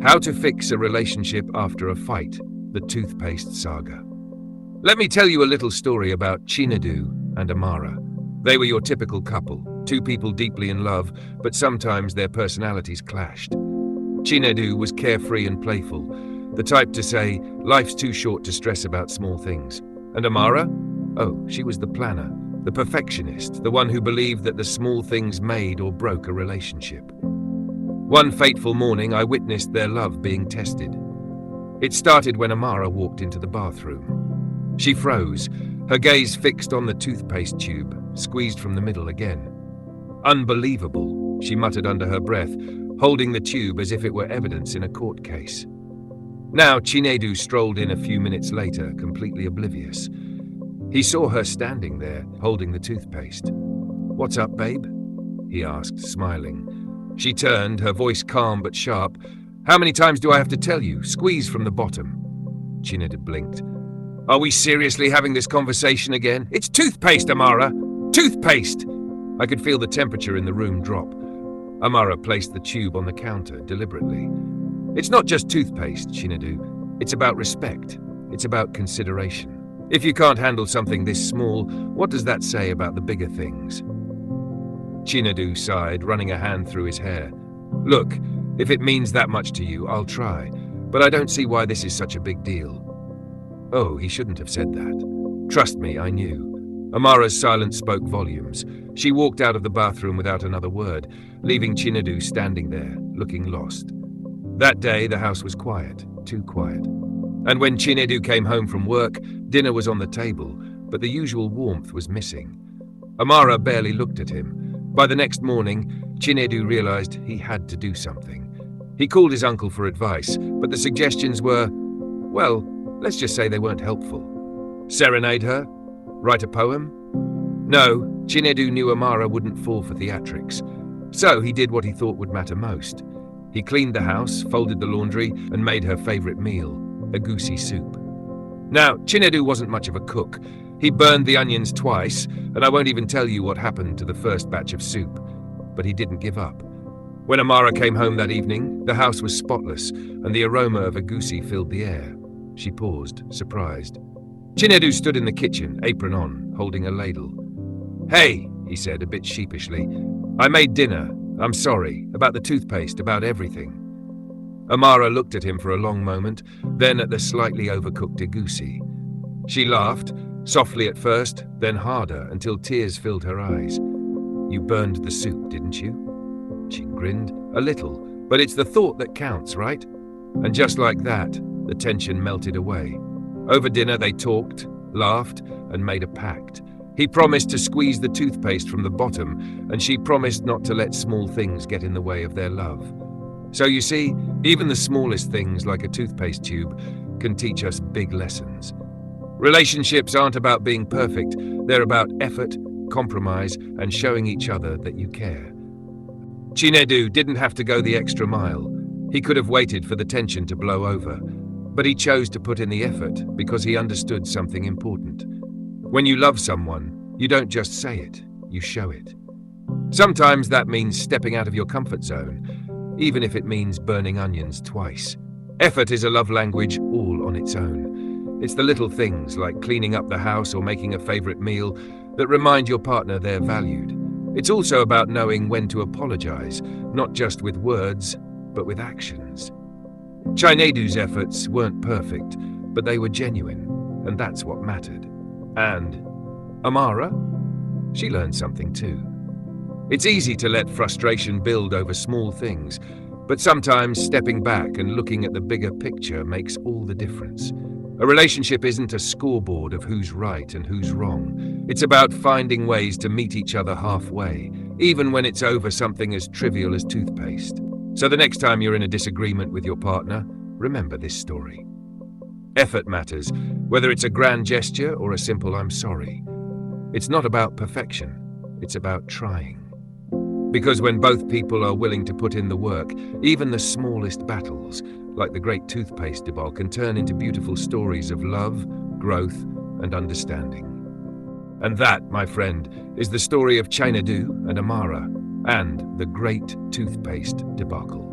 How to Fix a Relationship After a Fight, the Toothpaste Saga. Let me tell you a little story about Chinadu and Amara. They were your typical couple, two people deeply in love, but sometimes their personalities clashed. Chinadu was carefree and playful, the type to say, life's too short to stress about small things. And Amara? Oh, she was the planner, the perfectionist, the one who believed that the small things made or broke a relationship. One fateful morning, I witnessed their love being tested. It started when Amara walked into the bathroom. She froze, her gaze fixed on the toothpaste tube, squeezed from the middle again. Unbelievable, she muttered under her breath, holding the tube as if it were evidence in a court case. Now Chinadu strolled in a few minutes later, completely oblivious. He saw her standing there, holding the toothpaste. "What's up, babe?" he asked, smiling. She turned, her voice calm but sharp. "How many times do I have to tell you? Squeeze from the bottom." Chinadu blinked. "Are we seriously having this conversation again? It's toothpaste, Amara! Toothpaste!" I could feel the temperature in the room drop. Amara placed the tube on the counter deliberately. "It's not just toothpaste, Chinadu. It's about respect. It's about consideration. If you can't handle something this small, what does that say about the bigger things?" Chinadu sighed, running a hand through his hair. "Look, if it means that much to you, I'll try, but I don't see why this is such a big deal." Oh, he shouldn't have said that. Trust me, I knew. Amara's silence spoke volumes. She walked out of the bathroom without another word, leaving Chinadu standing there, looking lost. That day, the house was quiet, too quiet. And when Chinadu came home from work, dinner was on the table, but the usual warmth was missing. Amara barely looked at him. By the next morning, Chinadu realized he had to do something. He called his uncle for advice, but the suggestions were, well, let's just say they weren't helpful. Serenade her? Write a poem? No, Chinadu knew Amara wouldn't fall for theatrics. So he did what he thought would matter most. He cleaned the house, folded the laundry, and made her favorite meal, egusi soup. Now, Chinadu wasn't much of a cook. He burned the onions twice, and I won't even tell you what happened to the first batch of soup. But he didn't give up. When Amara came home that evening, the house was spotless, and the aroma of egusi filled the air. She paused, surprised. Chinadu stood in the kitchen, apron on, holding a ladle. "Hey," he said, a bit sheepishly. "I made dinner. I'm sorry. About the toothpaste, about everything." Amara looked at him for a long moment, then at the slightly overcooked egusi. She laughed, softly at first, then harder, until tears filled her eyes. "You burned the soup, didn't you?" She grinned, "A little, but it's the thought that counts, right?" And just like that, the tension melted away. Over dinner they talked, laughed, and made a pact. He promised to squeeze the toothpaste from the bottom, and she promised not to let small things get in the way of their love. So you see, even the smallest things like a toothpaste tube can teach us big lessons. Relationships aren't about being perfect, they're about effort, compromise, and showing each other that you care. Chinadu didn't have to go the extra mile. He could have waited for the tension to blow over, but he chose to put in the effort because he understood something important. When you love someone, you don't just say it, you show it. Sometimes that means stepping out of your comfort zone, even if it means burning onions twice. Effort is a love language all on its own. It's the little things like cleaning up the house or making a favorite meal that remind your partner they're valued. It's also about knowing when to apologize, not just with words, but with actions. Chinadu's efforts weren't perfect, but they were genuine, and that's what mattered. And Amara? She learned something too. It's easy to let frustration build over small things, but sometimes stepping back and looking at the bigger picture makes all the difference. A relationship isn't a scoreboard of who's right and who's wrong. It's about finding ways to meet each other halfway, even when it's over something as trivial as toothpaste. So the next time you're in a disagreement with your partner, remember this story. Effort matters, whether it's a grand gesture or a simple "I'm sorry." It's not about perfection, it's about trying. Because when both people are willing to put in the work, even the smallest battles, like the great toothpaste debacle, can turn into beautiful stories of love, growth, and understanding. And that, my friend, is the story of Chinadu and Amara, and the great toothpaste debacle.